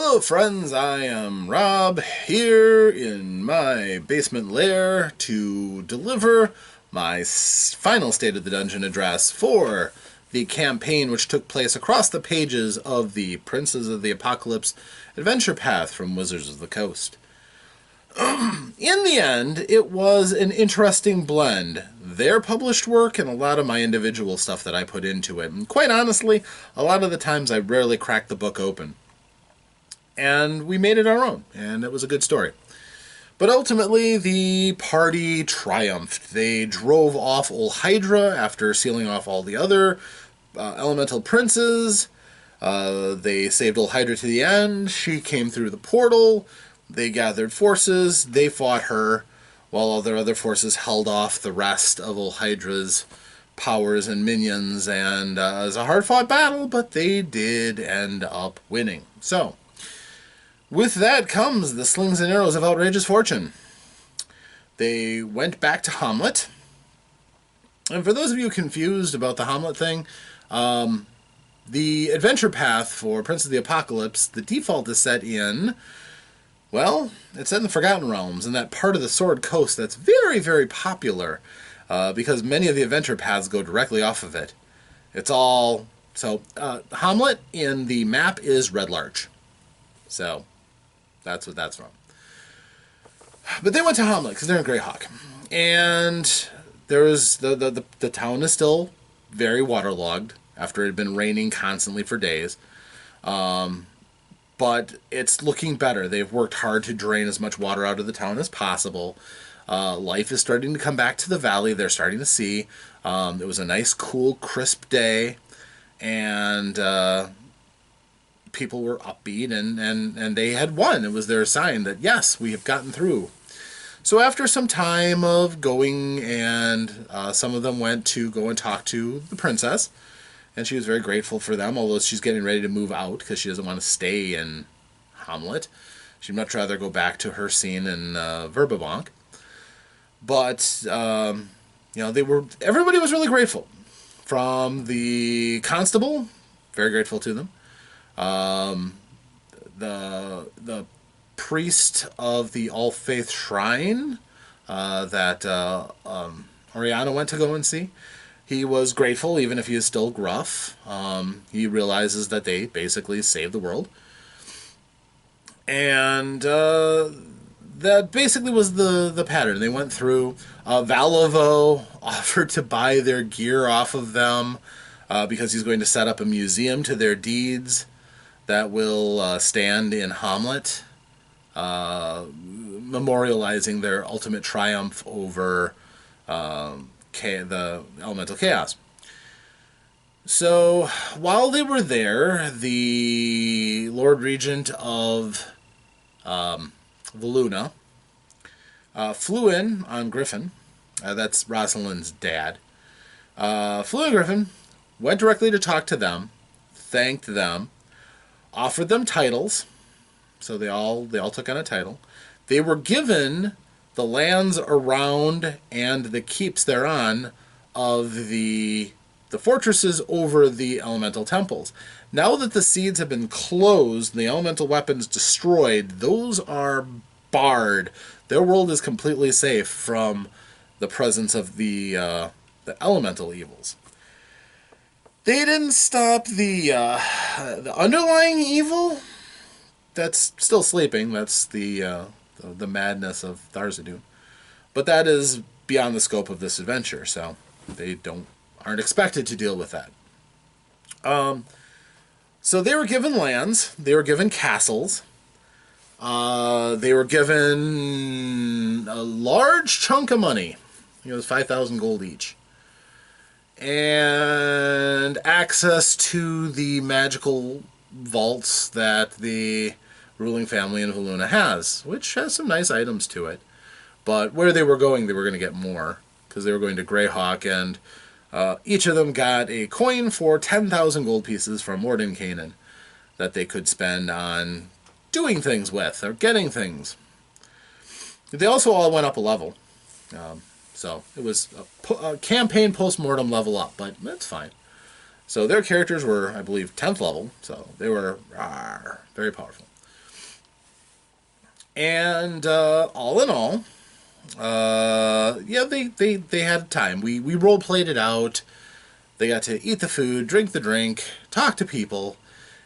Hello friends, I am Rob here in my basement lair to deliver my final State of the Dungeon address for the campaign which took place across the pages of the Princes of the Apocalypse adventure path from Wizards of the Coast. In the end, it was an interesting blend. Their published work and a lot of my individual stuff that I put into it. And quite honestly, a lot of the times I rarely crack the book open. And we made it our own, and it was a good story. But ultimately, the party triumphed. They drove off Ol Hydra after sealing off all the other elemental princes. They saved Ol Hydra to the end. She came through the portal. They gathered forces. They fought her, while all their other forces held off the rest of Ol Hydra's powers and minions. And it was a hard-fought battle, but they did end up winning. So, with that comes the slings and arrows of outrageous fortune. They went back to Hamlet. And for those of you confused about the Hamlet thing, the adventure path for Prince of the Apocalypse, the default is set in, well, it's set in the Forgotten Realms, in that part of the Sword Coast that's very, very popular, because many of the adventure paths go directly off of it. It's all... So, Hamlet in the map is Red Larch. So, that's what that's from. But they went to Hamlet because they're in Greyhawk. And there's the town is still very waterlogged after it had been raining constantly for days. But it's looking better. They've worked hard to drain as much water out of the town as possible. Life is starting to come back to the valley. They're starting to see. It was a nice, cool, crisp day. And people were upbeat, and they had won. It was their sign that, yes, we have gotten through. So after some time of going, and some of them went to go and talk to the princess, and she was very grateful for them, although she's getting ready to move out because she doesn't want to stay in Hamlet. She'd much rather go back to her scene in Verbabonk. But, everybody was really grateful. From the constable, very grateful to them. The priest of the All Faith Shrine that Oriana went to go and see, he was grateful, even if he is still gruff. He realizes that they basically saved the world. And that basically was the pattern. They went through. Valivo offered to buy their gear off of them because he's going to set up a museum to their deeds that will stand in Hamlet, memorializing their ultimate triumph over the elemental chaos. So, while they were there, the Lord Regent of Valuna flew in on Griffin. That's Rosalind's dad. Flew in Griffin, went directly to talk to them, thanked them, offered them titles. So they all took on a title. They were given the lands around and the keeps thereon of the fortresses over the elemental temples. Now that the seeds have been closed, the elemental weapons destroyed, those are barred. Their world is completely safe from the presence of the elemental evils. They didn't stop the underlying evil that's still sleeping. That's the madness of Tharzadun. But that is beyond the scope of this adventure, so they aren't expected to deal with that. So they were given lands. They were given castles. They were given a large chunk of money. It was 5,000 gold each. And access to the magical vaults that the ruling family in Valuna has, which has some nice items to it. But where they were going to get more, because they were going to Greyhawk, and each of them got a coin for 10,000 gold pieces from Mordenkainen that they could spend on doing things with, or getting things. They also all went up a level. So it was a campaign post-mortem level up, but that's fine. So their characters were, I believe, 10th level, so they were very powerful. And all in all, yeah, they had a time. We role played it out. They got to eat the food, drink the drink, talk to people,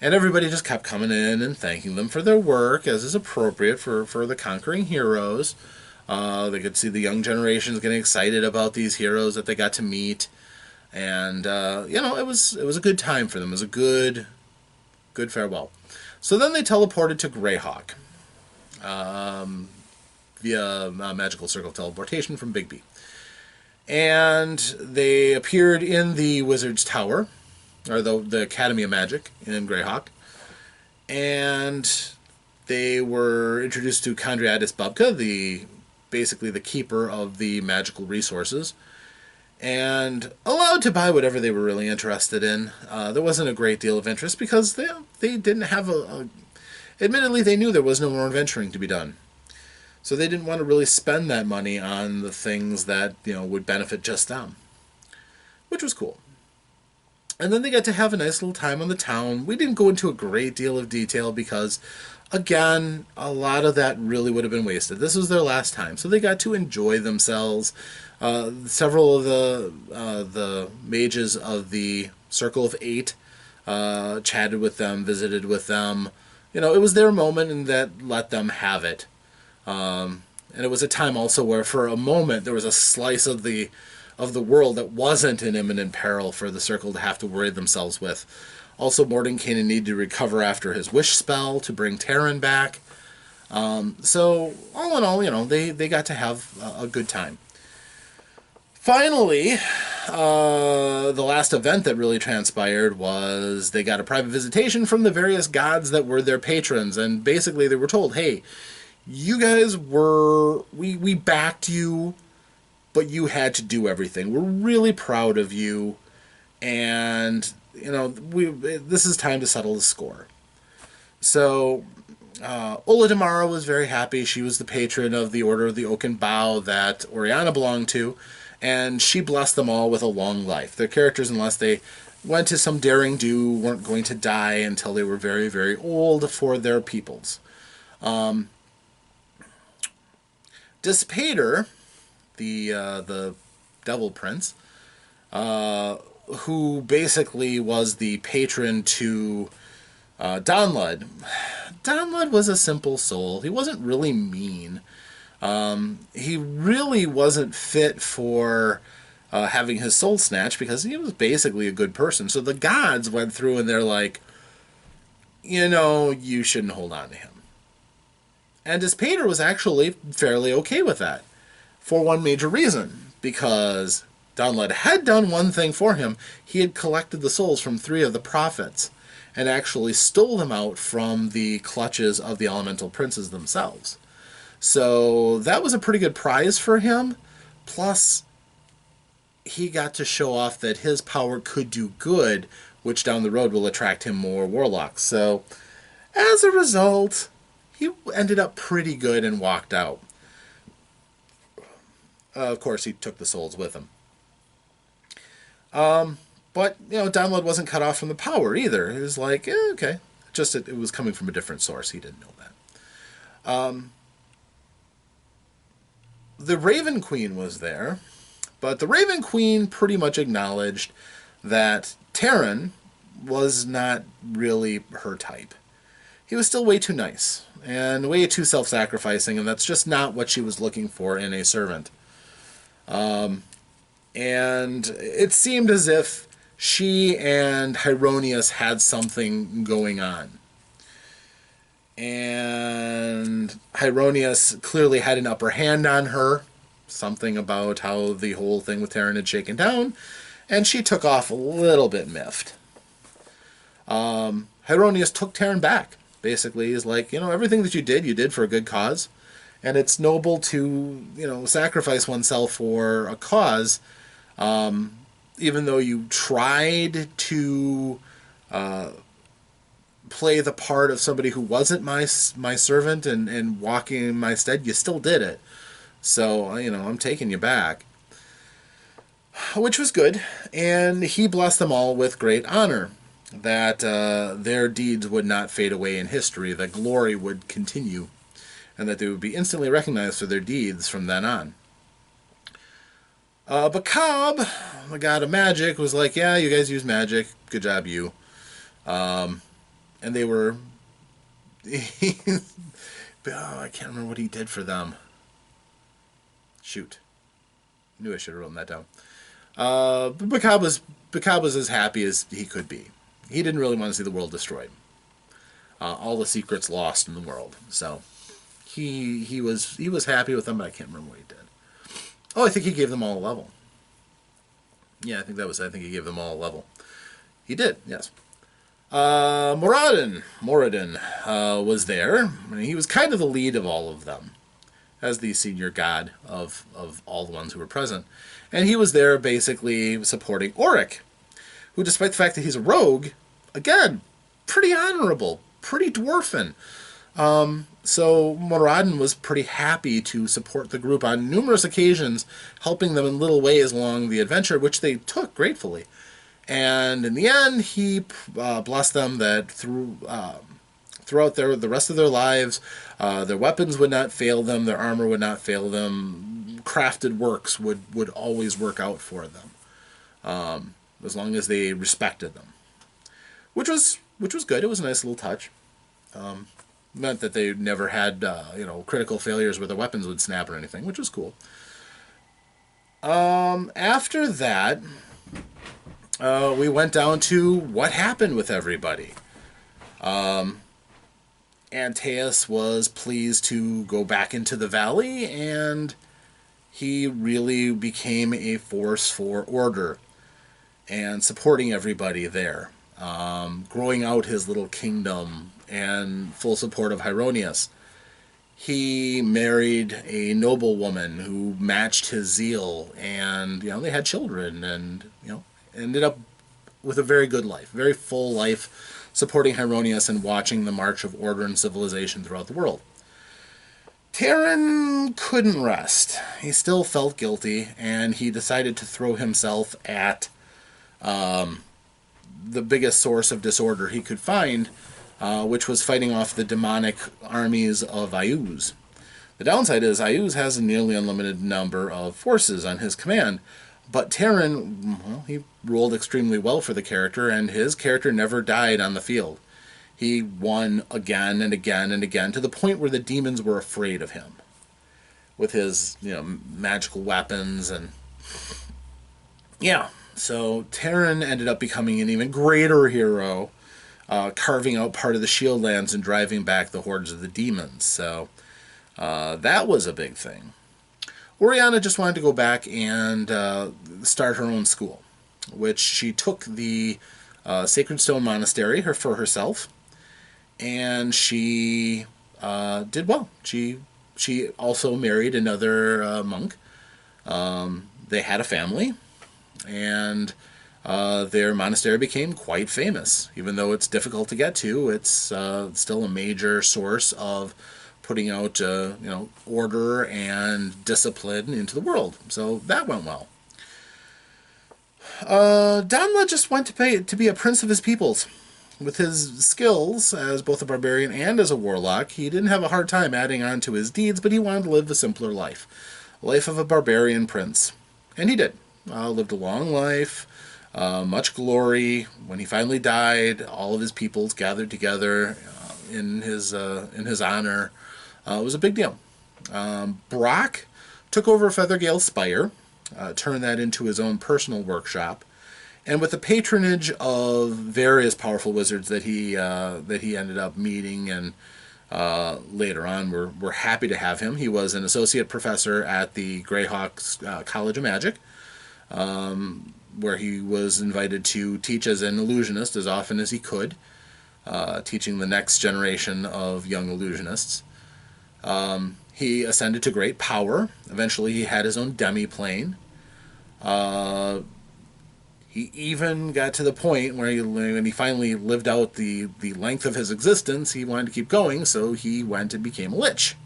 and everybody just kept coming in and thanking them for their work, as is appropriate for the conquering heroes. They could see the young generations getting excited about these heroes that they got to meet, and it was a good time for them. It was a good farewell. So then they teleported to Greyhawk via magical circle teleportation from Bigby. And they appeared in the Wizard's Tower, or the Academy of Magic in Greyhawk. And they were introduced to Kandriadis Bubka, basically the keeper of the magical resources, and allowed to buy whatever they were really interested in. There wasn't a great deal of interest because they didn't have admittedly, they knew there was no more adventuring to be done. So they didn't want to really spend that money on the things that, would benefit just them, which was cool. And then they got to have a nice little time on the town. We didn't go into a great deal of detail because, again, a lot of that really would have been wasted. This was their last time, so they got to enjoy themselves. Several of the mages of the Circle of Eight chatted with them, visited with them. It was their moment, and that let them have it. And it was a time also where, for a moment, there was a slice of the world that wasn't in imminent peril for the Circle to have to worry themselves with. Also, Mordenkainen needed to recover after his wish spell to bring Terran back. So, all in all, they got to have a good time. Finally, the last event that really transpired was they got a private visitation from the various gods that were their patrons, and basically they were told, hey, you guys we backed you, but you had to do everything. We're really proud of you, and this is time to settle the score. So Ola Damara was very happy. She was the patron of the Order of the Oaken Bough that Oriana belonged to, and she blessed them all with a long life. Their characters, unless they went to some daring do, weren't going to die until they were very, very old for their peoples. Dispater, the Devil Prince, who basically was the patron to Donlud. Donlud was a simple soul. He wasn't really mean. He really wasn't fit for having his soul snatched because he was basically a good person. So the gods went through and they're like, you shouldn't hold on to him. And Dispater was actually fairly okay with that, for one major reason, because Donlud had done one thing for him. He had collected the souls from 3 of the prophets and actually stole them out from the clutches of the elemental princes themselves. So that was a pretty good prize for him. Plus, he got to show off that his power could do good, which down the road will attract him more warlocks. So, as a result, he ended up pretty good and walked out. Of course, he took the souls with him. But, Donlud wasn't cut off from the power either. He was like, okay. Just it was coming from a different source. He didn't know that. The Raven Queen was there, but the Raven Queen pretty much acknowledged that Terran was not really her type. He was still way too nice and way too self-sacrificing, and that's just not what she was looking for in a servant. And it seemed as if she and Hieronius had something going on. And Hieronius clearly had an upper hand on her, something about how the whole thing with Terran had shaken down, and she took off a little bit miffed. Hieronius took Terran back. Basically, he's like, everything that you did for a good cause, and it's noble to, sacrifice oneself for a cause, even though you tried to play the part of somebody who wasn't my servant and walking in my stead, you still did it. So, I'm taking you back. Which was good, and he blessed them all with great honor, that their deeds would not fade away in history, that glory would continue, and that they would be instantly recognized for their deeds from then on. But Cobb, the god of magic, was like, yeah, you guys use magic. Good job, you. And they were... I can't remember what he did for them. Shoot. I knew I should have written that down. But Bacab was as happy as he could be. He didn't really want to see the world destroyed. All the secrets lost in the world. So he was happy with them, but I can't remember what he did. Oh, I think he gave them all a level. Yeah, I think he gave them all a level. He did, yes. Moradin was there. I mean, he was kind of the lead of all of them, as the senior god of all the ones who were present. And he was there basically supporting Auric, who, despite the fact that he's a rogue, again, pretty honorable, pretty dwarfen. So Moradin was pretty happy to support the group on numerous occasions, helping them in little ways along the adventure, which they took gratefully. And in the end, he blessed them that throughout the rest of their lives, their weapons would not fail them, their armor would not fail them, crafted works would always work out for them, as long as they respected them, which was good. It was a nice little touch. Meant that they never had critical failures where their weapons would snap or anything, which was cool. After that, we went down to what happened with everybody. Antaeus was pleased to go back into the valley, and he really became a force for order and supporting everybody there, growing out his little kingdom and full support of Hieronius. He married a noblewoman who matched his zeal, and they had children, and ended up with a very good life, very full life, supporting Hieronius and watching the march of order and civilization throughout the world. Terran couldn't rest. He still felt guilty, and he decided to throw himself at the biggest source of disorder he could find, which was fighting off the demonic armies of Ayuz. The downside is Ayuz has a nearly unlimited number of forces on his command, but Terran, he ruled extremely well for the character, and his character never died on the field. He won again and again and again, to the point where the demons were afraid of him, with his magical weapons. And so Terran ended up becoming an even greater hero, carving out part of the Shieldlands and driving back the hordes of the demons. So that was a big thing. Oriana just wanted to go back and start her own school, which she took the Sacred Stone Monastery for herself, and she did well. She also married another monk. They had a family, and their monastery became quite famous. Even though it's difficult to get to, it's still a major source of putting out order and discipline into the world. So that went well. Danla just went to be a prince of his peoples. With his skills as both a barbarian and as a warlock, he didn't have a hard time adding on to his deeds, but he wanted to live a simpler life. Life of a barbarian prince. And he did. Lived a long life, much glory. When he finally died, all of his peoples gathered together in his honor. It was a big deal. Brock took over Feathergale Spire, turned that into his own personal workshop, and with the patronage of various powerful wizards that he ended up meeting, and later on we're happy to have him. He was an associate professor at the Greyhawks College of Magic, where he was invited to teach as an illusionist as often as he could, teaching the next generation of young illusionists. He ascended to great power. Eventually he had his own demi-plane. He even got to the point where when he finally lived out the length of his existence, he wanted to keep going, so he went and became a lich.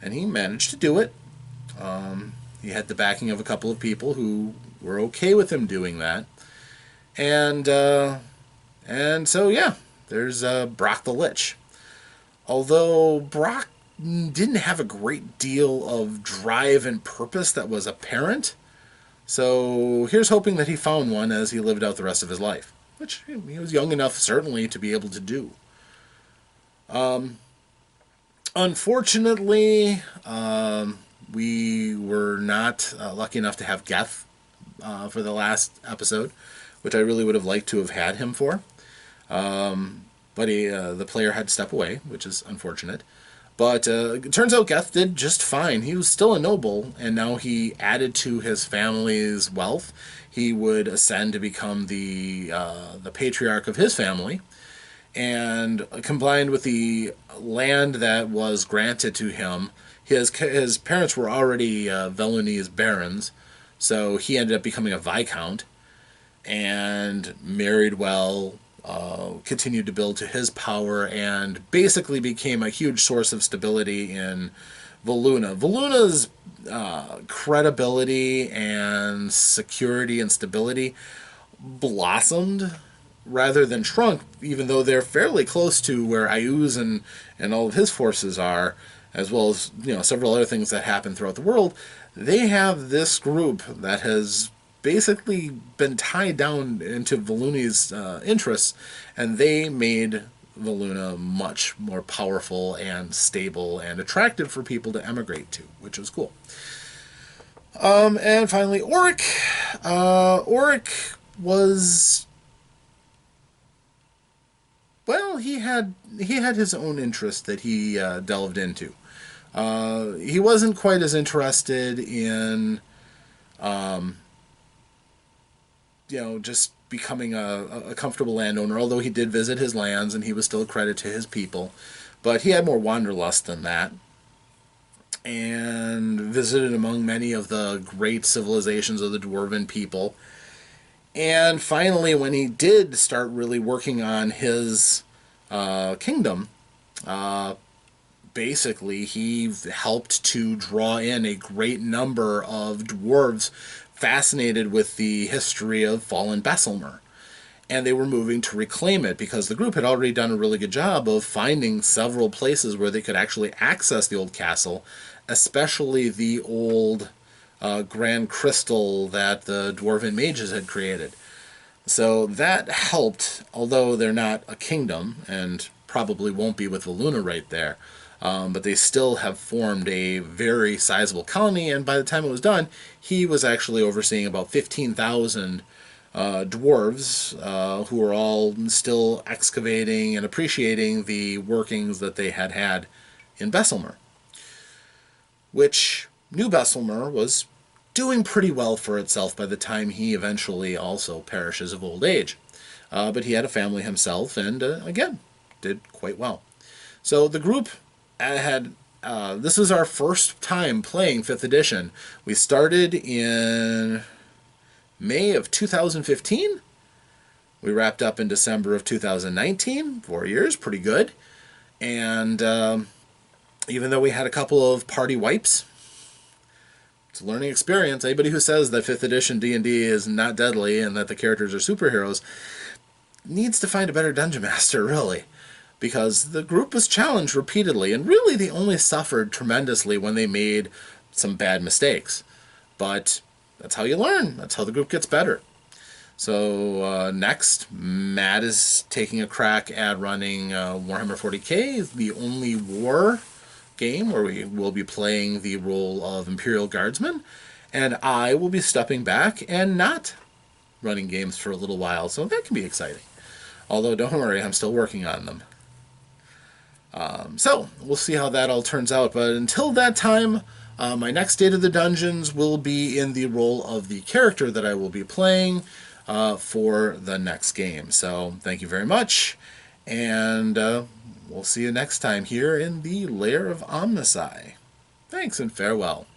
And he managed to do it. He had the backing of a couple of people who were okay with him doing that. And so, yeah, there's Brock the Lich. Although Brock didn't have a great deal of drive and purpose that was apparent. So here's hoping that he found one as he lived out the rest of his life, which he was young enough, certainly, to be able to do. Unfortunately, we were not lucky enough to have Geth for the last episode, which I really would have liked to have had him for. But the player had to step away, which is unfortunate. But it turns out Geth did just fine. He was still a noble, and now he added to his family's wealth. He would ascend to become the patriarch of his family. And combined with the land that was granted to him, his parents were already Velunese barons, so he ended up becoming a viscount and married well, continued to build to his power, and basically became a huge source of stability in Voluna. Voluna's credibility and security and stability blossomed rather than shrunk, even though they're fairly close to where Ayuz and all of his forces are, as well as several other things that happen throughout the world. They have this group that has basically been tied down into Voluni's interests, and they made Voluna much more powerful and stable and attractive for people to emigrate to, which was cool. And finally, Auric. Auric was... well, he had his own interest that he delved into. He wasn't quite as interested in, just becoming a comfortable landowner, although he did visit his lands and he was still a credit to his people. But he had more wanderlust than that, and visited among many of the great civilizations of the Dwarven people. And finally, when he did start really working on his kingdom, basically he helped to draw in a great number of dwarves fascinated with the history of fallen Besselmer. And they were moving to reclaim it because the group had already done a really good job of finding several places where they could actually access the old castle, especially the old Grand Crystal that the Dwarven mages had created. So that helped, although they're not a kingdom, and probably won't be with Voluna right there, but they still have formed a very sizable colony, and by the time it was done, he was actually overseeing about 15,000 dwarves who were all still excavating and appreciating the workings that they had in Besselmer, which New Besselmer was doing pretty well for itself by the time he eventually also perishes of old age. But he had a family himself, and again, did quite well. So the group had... this was our first time playing 5th edition. We started in May of 2015. We wrapped up in December of 2019. 4 years, pretty good. And even though we had a couple of party wipes, it's a learning experience. Anybody who says that 5th edition D&D is not deadly and that the characters are superheroes needs to find a better dungeon master, really. Because the group was challenged repeatedly, and really they only suffered tremendously when they made some bad mistakes. But that's how you learn. That's how the group gets better. So next, Matt is taking a crack at running Warhammer 40k, the only war game where we will be playing the role of Imperial Guardsman, and I will be stepping back and not running games for a little while, so that can be exciting. Although, don't worry, I'm still working on them. So, we'll see how that all turns out, but until that time, my next State of the Dungeons will be in the role of the character that I will be playing for the next game. So, thank you very much, and we'll see you next time here in the Lair of Omnici. Thanks and farewell.